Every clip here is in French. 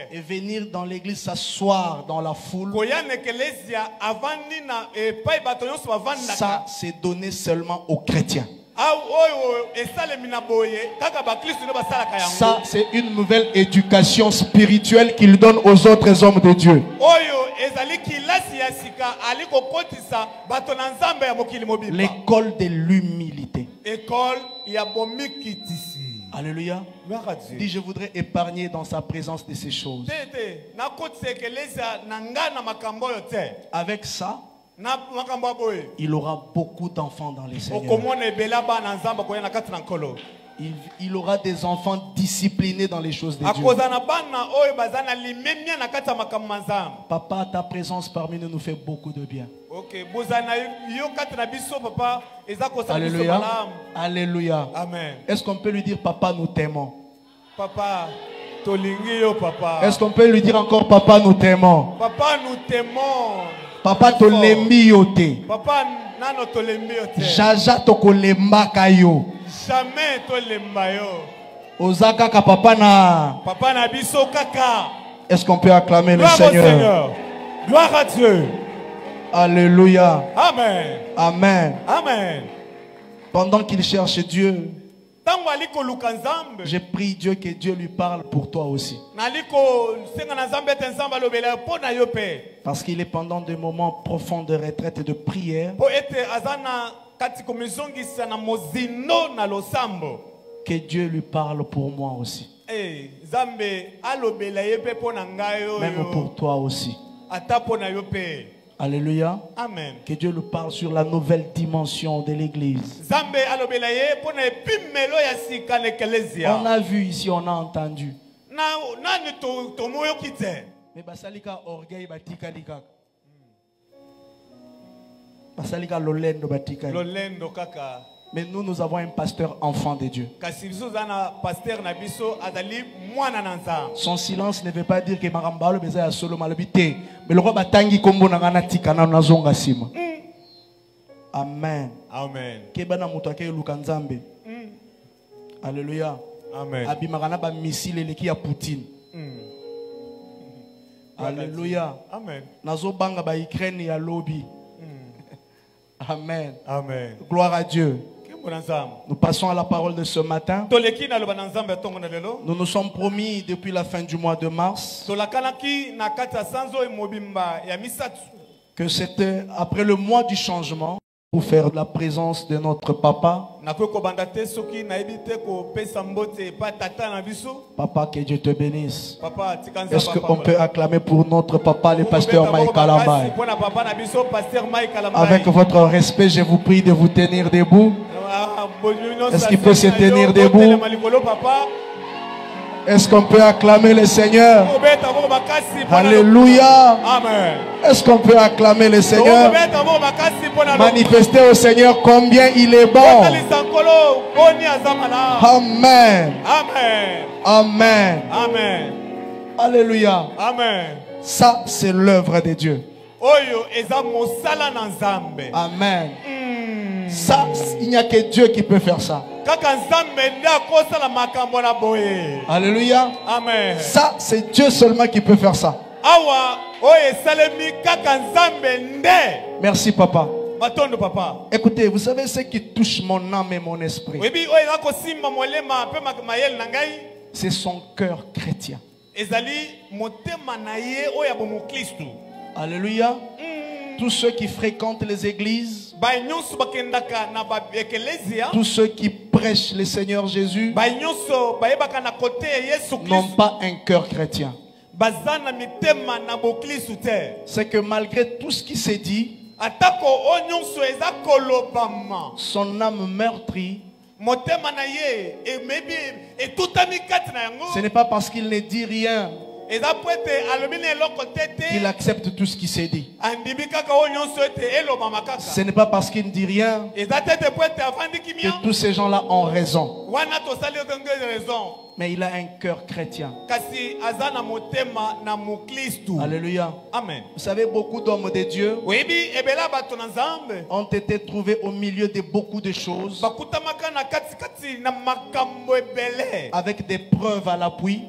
et venir dans l'église s'asseoir dans la foule, ça c'est donné seulement aux chrétiens. Ça c'est une nouvelle éducation spirituelle qu'il donne aux autres hommes de Dieu. L'école de l'humilité. Alléluia. Dis, je voudrais épargner dans sa présence de ces choses. Avec ça, il aura beaucoup d'enfants dans les Seigneurs. Il aura des enfants disciplinés dans les choses de Dieu. Papa, ta présence parmi nous fait beaucoup de bien. Alléluia. Alléluia. Amen. Est-ce qu'on peut lui dire, Papa, nous t'aimons? Papa, tolingi papa. Est-ce qu'on peut lui dire encore, Papa, nous t'aimons? Papa, nous t'aimons. Papa, tolembi yote. Papa, nano tolembi yote. Jaja tokolemba kayo. Jamais tolemba yo. Ozaka ka papa na. Papa na biso kaka. Est-ce qu'on peut acclamer le Gloire Seigneur? au Seigneur. Gloire à Dieu. Alléluia. Amen. Amen. Amen. Pendant qu'il cherche Dieu, j'ai prié Dieu que Dieu lui parle pour toi aussi. Parce qu'il est pendant des moments profonds de retraite et de prière que Dieu lui parle pour moi aussi. Même pour toi aussi. Alléluia. Amen. Que Dieu lui parle sur la nouvelle dimension de l'église. On a vu ici, on a entendu. Mais basalika orgueil batika likak. Basalika lolendo batika. Lolendo kaka. Mais nous avons un pasteur enfant de Dieu. Son silence ne veut pas dire que Marambalo beza solo malobité. Mais le roi batangi kombo na ngana tika na nazonga sima. Amen. Amen. Kebana mutake lukanzambe. Alléluia. Amen. Abimagana ba missile leki ya Poutine. Alléluia. Amen. Nazo banga ba Ukraine ya lobby. Amen. Amen. Gloire à Dieu. Nous passons à la parole de ce matin. Nous nous sommes promis depuis la fin du mois de mars que c'était après le mois du changement pour faire la présence de notre papa. Papa, que Dieu te bénisse. Est-ce qu'on peut acclamer pour notre papa, le pasteur Mike Kalambay? Avec votre respect, je vous prie de vous tenir debout. Est-ce qu'il peut se tenir debout? Est-ce qu'on peut acclamer le Seigneur? Alléluia. Est-ce qu'on peut acclamer le Seigneur? Manifester au Seigneur combien il est bon. Amen. Amen. Amen. Alléluia. Amen. Ça, c'est l'œuvre de Dieu. Amen. Ça, il n'y a que Dieu qui peut faire ça. Alléluia. Amen. Ça, c'est Dieu seulement qui peut faire ça. Merci, papa. Écoutez, vous savez ce qui touche mon âme et mon esprit? C'est son cœur chrétien. Alléluia. Tous ceux qui fréquentent les églises, tous ceux qui prêchent le Seigneur Jésus, n'ont pas un cœur chrétien. C'est que malgré tout ce qui s'est dit, son âme meurtrie, ce n'est pas parce qu'il ne dit rien qu'il accepte tout ce qui s'est dit. Ce n'est pas parce qu'il ne dit rien que tous ces gens-là ont raison. Mais il a un cœur chrétien. Alléluia. Amen. Vous savez, beaucoup d'hommes de Dieu ont été trouvés au milieu de beaucoup de choses, avec des preuves à l'appui.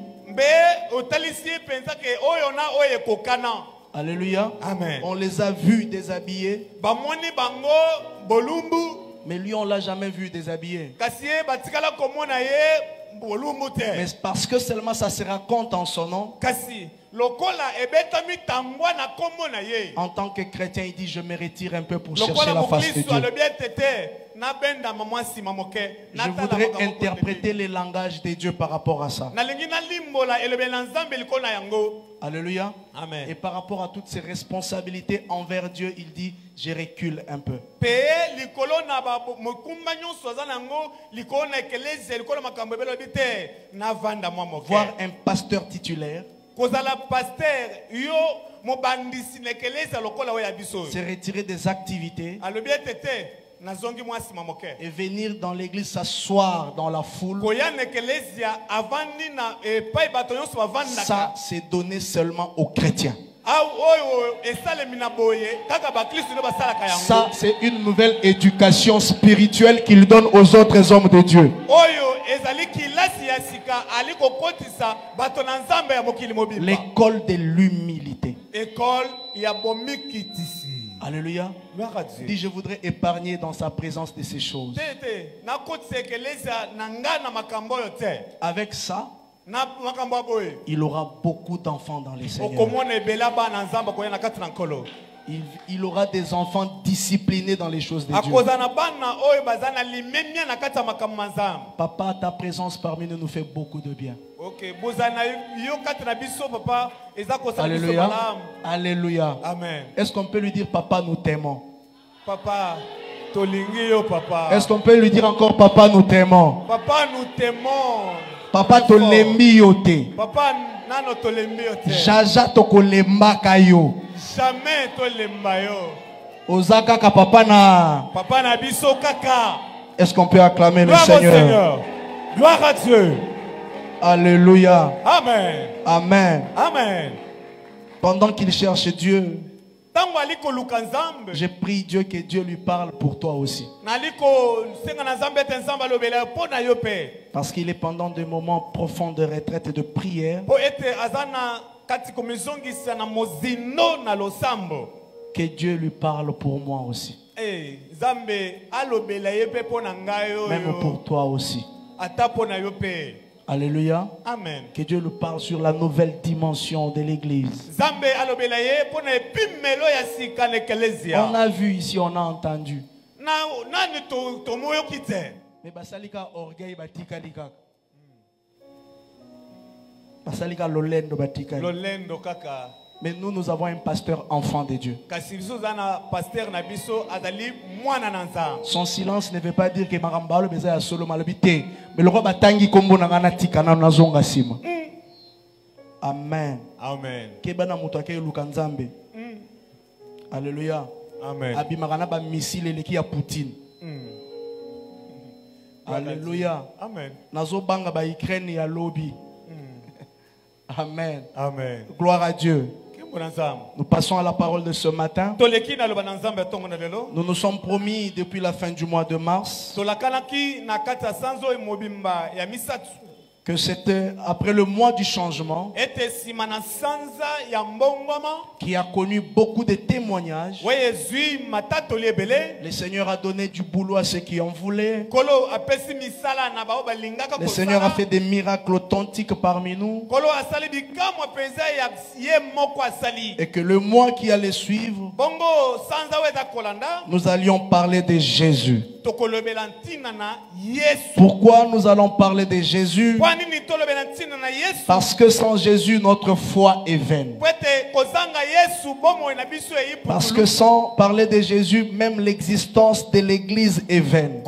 Alléluia. Amen. On les a vus déshabillés. Mais lui, on ne l'a jamais vu déshabillé. Mais parce que seulement ça se raconte en son nom. En tant que chrétien, il dit: je me retire un peu pour chercher la face de Dieu. Je voudrais interpréter les langages de Dieu par rapport à ça. Alléluia. Amen. Et par rapport à toutes ses responsabilités envers Dieu, il dit: je recule un peu. Voir un pasteur titulaire se retirer des activités et venir dans l'église s'asseoir dans la foule, ça c'est donné seulement aux chrétiens. Ça c'est une nouvelle éducation spirituelle qu'il donne aux autres hommes de Dieu. L'école de l'humilité. Alléluia. Dit: je voudrais épargner dans sa présence de ces choses. Avec ça, il aura beaucoup d'enfants dans les Seigneurs. Il aura des enfants disciplinés dans les choses de Dieu. Papa, ta présence parmi nous fait beaucoup de bien. Alléluia. Alléluia. Amen. Est-ce qu'on peut lui dire: papa, nous t'aimons? Papa, papa. Est-ce qu'on peut lui dire encore: papa, nous t'aimons? Papa, nous t'aimons. Papa, tolembi yote. Papa, nano tolembi yote. Jaja tokolemba kayo. Jamais tolemba yo. Ozaka ka papa na. Papa na biso kaka. Est-ce qu'on peut acclamer le Gloire Seigneur? au Seigneur. Gloire à Dieu. Alléluia. Amen. Amen. Amen. Pendant qu'il cherche Dieu, je prie Dieu que Dieu lui parle pour toi aussi. Parce qu'il est pendant des moments profonds de retraite et de prière que Dieu lui parle pour moi aussi. Même pour toi aussi. Alléluia. Amen. Que Dieu lui parle sur la nouvelle dimension de l'église. On a vu ici, on a entendu. Mais basalika orgueil batika. Basalika lolendo batika. Lolendo kaka. Mais nous avons un pasteur enfant de Dieu. Son silence ne veut pas dire que Marambalo beza solo malobité. Mais le roi batangi kombo nangana tikana nazonga sima. Amen. Amen. Kebana mutake lukanzambe. Alléluia. Amen. Abimagana ba missile leki ya Poutine. Alléluia. Amen. Nazo banga ba Ukraine ya lobby. Amen. Amen. Gloire à Dieu. Nous passons à la parole de ce matin. Nous nous sommes promis depuis la fin du mois de mars que c'était après le mois du changement qui a connu beaucoup de témoignages. Le Seigneur a donné du boulot à ceux qui en voulaient. Le Seigneur a fait des miracles authentiques parmi nous. Et que le mois qui allait suivre, nous allions parler de Jésus. Pourquoi nous allons parler de Jésus? Parce que sans Jésus, notre foi est vaine. Parce que sans parler de Jésus, même l'existence de l'Église est vaine.